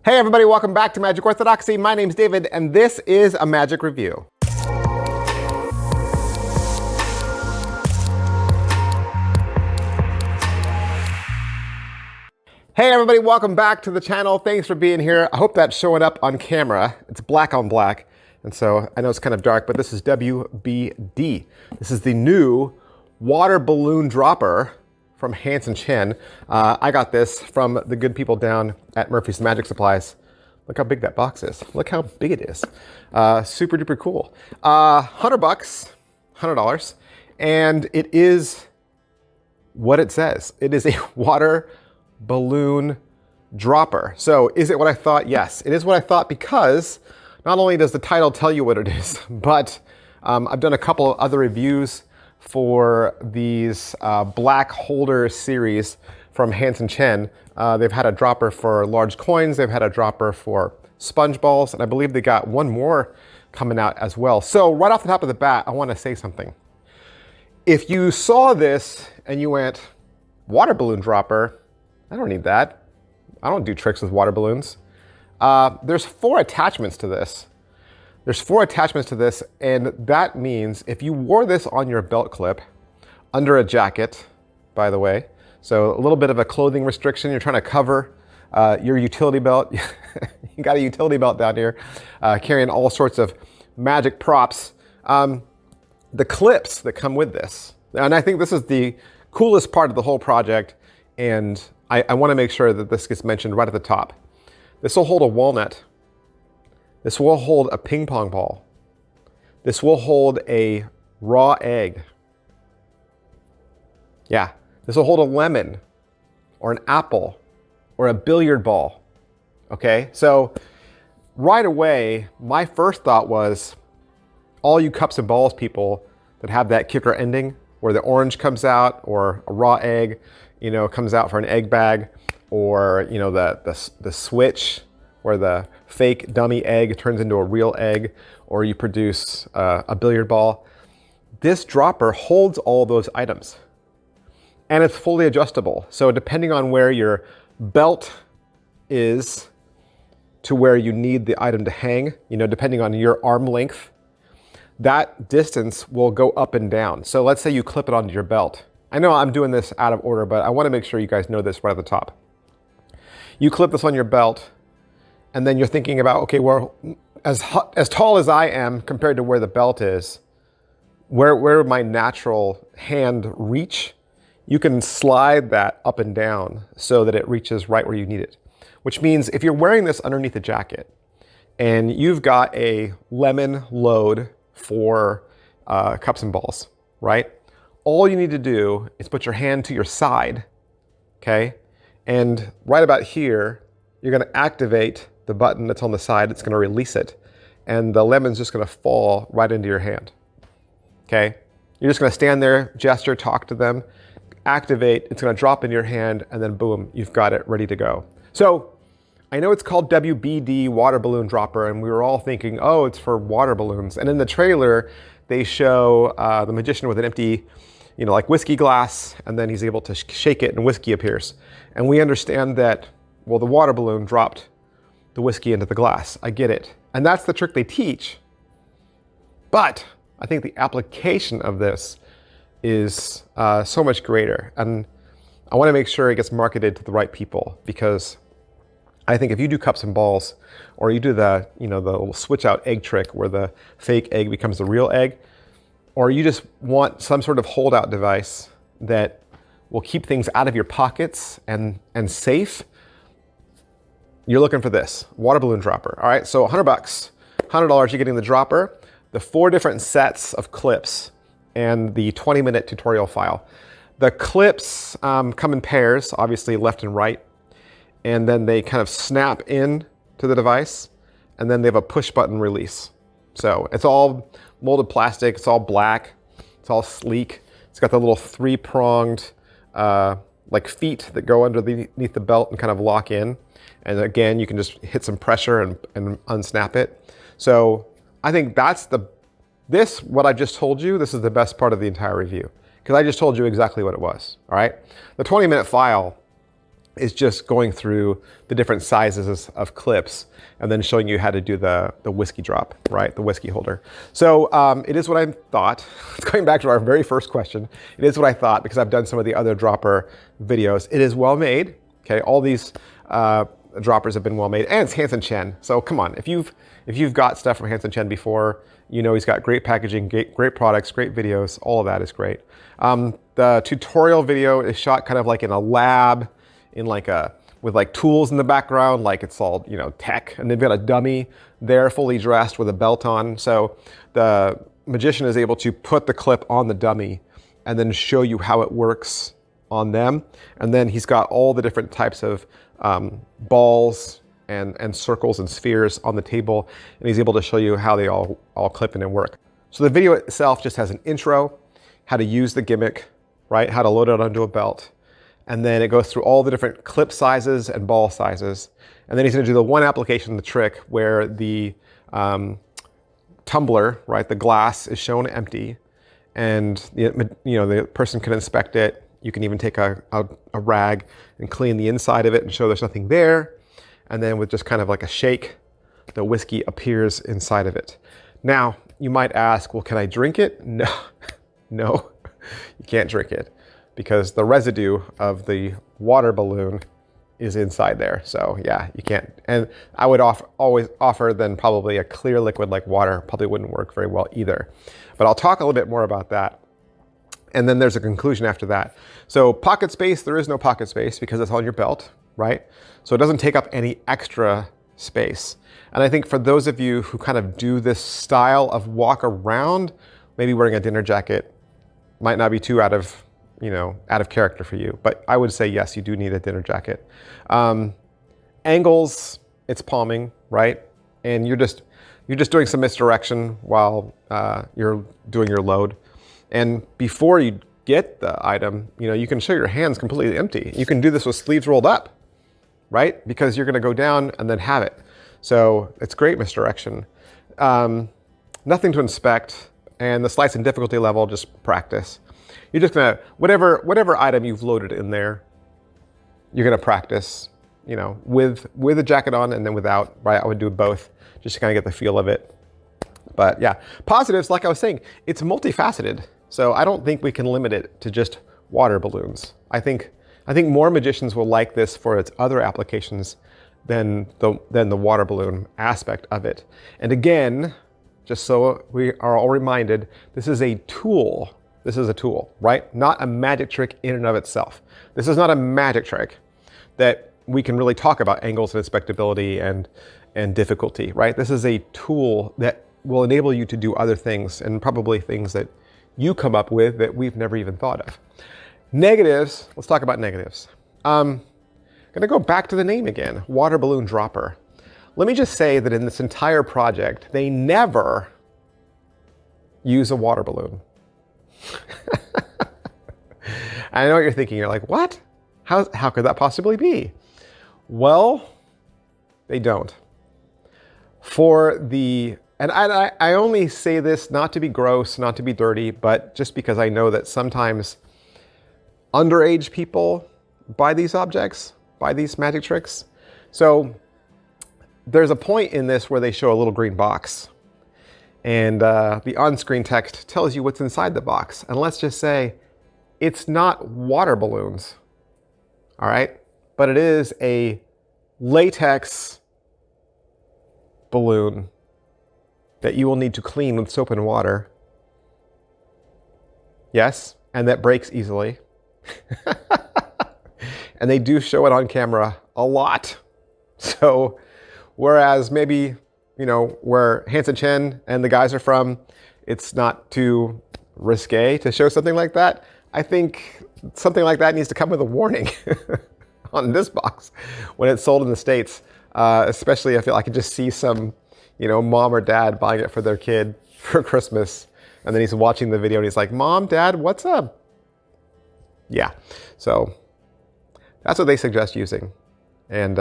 Hey everybody, welcome back to Magic Orthodoxy. My name's David, and this is a magic review. Hey everybody, welcome back to the channel. Thanks for being here. I hope that's showing up on camera. It's black on black, and so I know it's kind of dark, but this is WBD. This is the new water balloon dropper from Hanson Chien. I got this from the good people down at Murphy's Magic Supplies. Look how big that box is. Look how big it is. Super duper cool. $100, $100, and it is what it says. It is a water balloon dropper. So is it what I thought? Yes, it is what I thought, because not only does the title tell you what it is, but I've done a couple of other reviews for these black holder series from Hanson Chien. They've had a dropper for large coins, they've had a dropper for sponge balls, and I believe they got one more coming out as well. So right off the top of the bat, I want to say something. If you saw this and you went, water balloon dropper, I don't need that. I don't do tricks with water balloons. There's 4 attachments to this. There's 4 attachments to this, and that means if you wore this on your belt clip, under a jacket, by the way, so a little bit of a clothing restriction, you're trying to cover your utility belt. You got a utility belt down here, carrying all sorts of magic props. The clips that come with this, and I think this is the coolest part of the whole project, and I want to make sure that this gets mentioned right at the top. This will hold a walnut. This will hold a ping pong ball. This will hold a raw egg. Yeah, this will hold a lemon or an apple or a billiard ball. Okay, so right away, my first thought was, all you cups and balls people that have that kicker ending where the orange comes out, or a raw egg, you know, comes out for an egg bag, or, you know, the switch where the fake dummy egg turns into a real egg, or you produce a billiard ball. This dropper holds all those items, and it's fully adjustable. So depending on where your belt is to where you need the item to hang, you know, depending on your arm length, that distance will go up and down. So let's say you clip it onto your belt. I know I'm doing this out of order, but I want to make sure you guys know this right at the top. You clip this on your belt, and then you're thinking about, okay, well, as tall as I am compared to where the belt is, where my natural hand reach, you can slide that up and down so that it reaches right where you need it. Which means if you're wearing this underneath a jacket and you've got a lemon load for cups and balls, right? All you need to do is put your hand to your side, okay? And right about here, you're gonna activate the button that's on the side. It's gonna release it, and the lemon's just gonna fall right into your hand, okay? You're just gonna stand there, gesture, talk to them, activate, it's gonna drop in your hand, and then boom, you've got it ready to go. So I know it's called WBD water balloon dropper, and we were all thinking, oh, it's for water balloons. And in the trailer, they show the magician with an empty, you know, like whiskey glass, and then he's able to shake it and whiskey appears. And we understand that, well, the water balloon dropped the whiskey into the glass. I get it. And that's the trick they teach. But I think the application of this is so much greater. And I want to make sure it gets marketed to the right people, because I think if you do cups and balls, or you do the, you know, the little switch out egg trick where the fake egg becomes the real egg, or you just want some sort of holdout device that will keep things out of your pockets and safe, you're looking for this water balloon dropper. All right, so $100, $100, you're getting the dropper, the 4 different sets of clips, and the 20-minute tutorial file. The clips come in pairs, obviously left and right, and then they kind of snap in to the device, and then they have a push button release. So it's all molded plastic, it's all black, it's all sleek. It's got the little 3-pronged like feet that go underneath the belt and kind of lock in. And again, you can just hit some pressure and unsnap it. So I think that's what I just told you, this is the best part of the entire review, because I just told you exactly what it was, all right? The 20-minute file is just going through the different sizes of clips and then showing you how to do the whiskey drop, right? The whiskey holder. So it is what I thought. Going back to our very first question, it is what I thought because I've done some of the other dropper videos. It is well made. Okay, all these droppers have been well made, and it's Hanson Chien. So come on, if you've got stuff from Hanson Chien before, you know he's got great packaging, great products, great videos. All of that is great. The tutorial video is shot kind of like in a lab, with like tools in the background, like it's all, you know, tech, and they've got a dummy there fully dressed with a belt on. So the magician is able to put the clip on the dummy and then show you how it works on them. And then he's got all the different types of balls and circles and spheres on the table, and he's able to show you how they all clip in and work. So the video itself just has an intro, how to use the gimmick, right? How to load it onto a belt. And then it goes through all the different clip sizes and ball sizes. And then he's going to do the one application, the trick, where the tumbler, right, the glass is shown empty, and the person can inspect it. You can even take a rag and clean the inside of it and show there's nothing there. And then with just kind of like a shake, the whiskey appears inside of it. Now, you might ask, well, can I drink it? No, no, you can't drink it, because the residue of the water balloon is inside there. So yeah, you can't. And I would always offer then probably a clear liquid like water probably wouldn't work very well either. But I'll talk a little bit more about that. And then there's a conclusion after that. So pocket space, there is no pocket space because it's on your belt, right? So it doesn't take up any extra space. And I think for those of you who kind of do this style of walk around, maybe wearing a dinner jacket might not be too out of character for you. But I would say, yes, you do need a dinner jacket. Angles, it's palming, right? And you're just doing some misdirection while you're doing your load. And before you get the item, you can show your hands completely empty. You can do this with sleeves rolled up, right? Because you're gonna go down and then have it. So it's great misdirection. Nothing to inspect, and the slice and difficulty level, just practice. You're just gonna, whatever item you've loaded in there, you're gonna practice, with a jacket on and then without, right? I would do both just to kind of get the feel of it. But yeah, positives, like I was saying, it's multifaceted. So I don't think we can limit it to just water balloons. I think more magicians will like this for its other applications than the water balloon aspect of it. And again, just so we are all reminded, this is a tool. This is a tool, right? Not a magic trick in and of itself. This is not a magic trick that we can really talk about angles and inspectability and difficulty, right? This is a tool that will enable you to do other things, and probably things that you come up with that we've never even thought of. Negatives, let's talk about negatives. I'm gonna go back to the name again, water balloon dropper. Let me just say that in this entire project, they never use a water balloon. I know what you're thinking. You're like, what? How could that possibly be? Well, they don't. And I only say this not to be gross, not to be dirty, but just because I know that sometimes underage people buy these objects, buy these magic tricks. So there's a point in this where they show a little green box, and the on-screen text tells you what's inside the box. And let's just say it's not water balloons, all right? But it is a latex balloon that you will need to clean with soap and water. Yes, and that breaks easily. And they do show it on camera a lot. So whereas maybe, where Hanson Chien and the guys are from, it's not too risque to show something like that. I think something like that needs to come with a warning on this box when it's sold in the States. Especially if I could just see some, mom or dad buying it for their kid for Christmas. And then he's watching the video and he's like, Mom, Dad, what's up? Yeah, so that's what they suggest using. And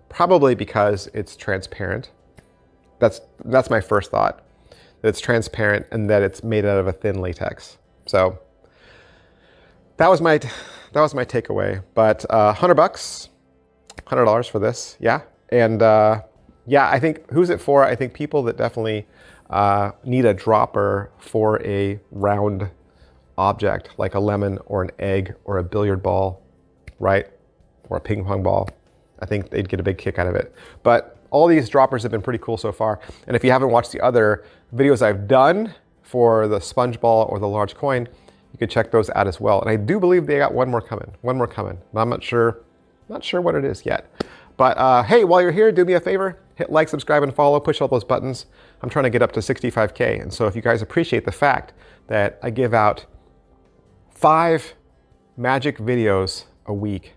probably because it's transparent. That's my first thought, that it's transparent and that it's made out of a thin latex. So that was my that was my takeaway. But $100, $100 for this, yeah. And yeah, I think, who's it for? I think people that definitely need a dropper for a round object, like a lemon or an egg or a billiard ball, right? Or a ping pong ball. I think they'd get a big kick out of it. But all these droppers have been pretty cool so far. And if you haven't watched the other videos I've done for the sponge ball or the large coin, you can check those out as well. And I do believe they got one more coming. But I'm not sure what it is yet. But hey, while you're here, do me a favor, hit like, subscribe, and follow, push all those buttons. I'm trying to get up to 65K. And so if you guys appreciate the fact that I give out 5 magic videos a week,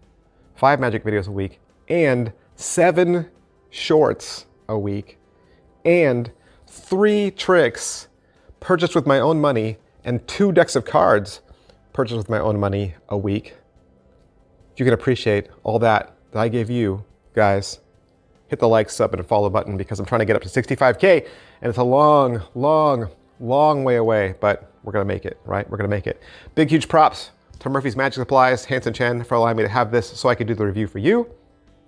5 magic videos a week, and 7 shorts a week, and 3 tricks purchased with my own money, and 2 decks of cards purchased with my own money a week. If you can appreciate all that I gave you guys, hit the like, sub, and follow button, because I'm trying to get up to 65K, and it's a long, long, long way away, but we're gonna make it, right? We're gonna make it. Big, huge props to Murphy's Magic Supplies, Hanson Chien, for allowing me to have this so I could do the review for you.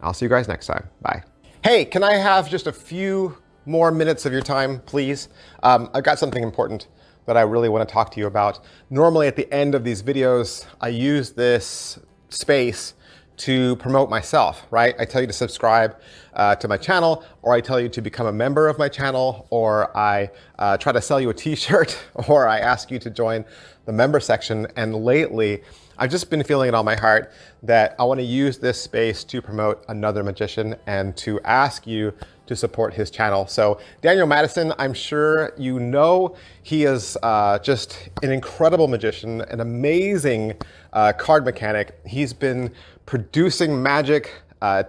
I'll see you guys next time. Bye. Hey, can I have just a few more minutes of your time, please? I've got something important that I really want to talk to you about. Normally at the end of these videos, I use this space to promote myself, right? I tell you to subscribe to my channel, or I tell you to become a member of my channel, or I try to sell you a t-shirt, or I ask you to join the member section. And lately, I've just been feeling it on my heart that I want to use this space to promote another magician and to ask you to support his channel. So Daniel Madison, I'm sure you know, he is just an incredible magician, an amazing card mechanic. He's been producing magic,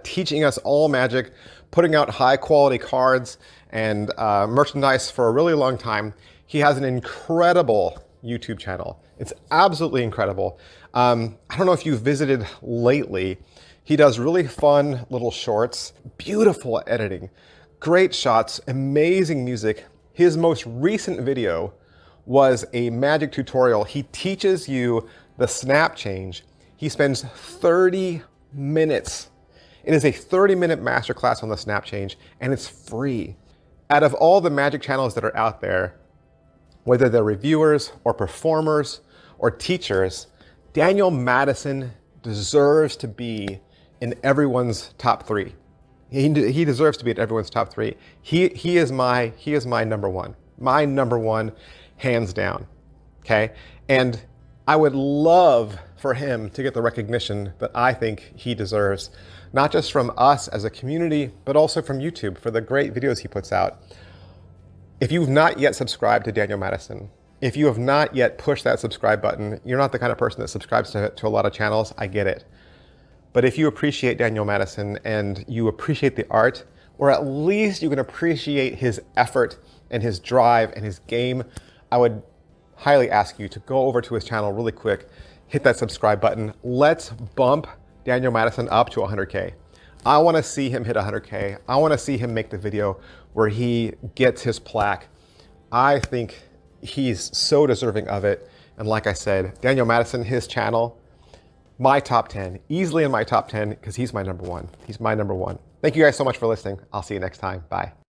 teaching us all magic, putting out high quality cards and merchandise for a really long time. He has an incredible YouTube channel. It's absolutely incredible. I don't know if you've visited lately. He does really fun little shorts, beautiful editing, great shots, amazing music. His most recent video was a magic tutorial. He teaches you the snap change. He spends 30 minutes. It is a 30-minute masterclass on the snap change, and it's free. Out of all the magic channels that are out there, whether they're reviewers or performers or teachers, Daniel Madison deserves to be in everyone's top 3. He deserves to be in everyone's top 3. He is my number one. My number one, hands down. Okay? And I would love for him to get the recognition that I think he deserves, not just from us as a community, but also from YouTube for the great videos he puts out. If you've not yet subscribed to Daniel Madison, if you have not yet pushed that subscribe button, you're not the kind of person that subscribes to a lot of channels, I get it. But if you appreciate Daniel Madison and you appreciate the art, or at least you can appreciate his effort and his drive and his game, I would highly ask you to go over to his channel really quick, hit that subscribe button. Let's bump Daniel Madison up to 100K. I want to see him hit 100K. I want to see him make the video where he gets his plaque. I think he's so deserving of it. And like I said, Daniel Madison, his channel, my top 10, easily in my top 10, because he's my number one. He's my number one. Thank you guys so much for listening. I'll see you next time. Bye.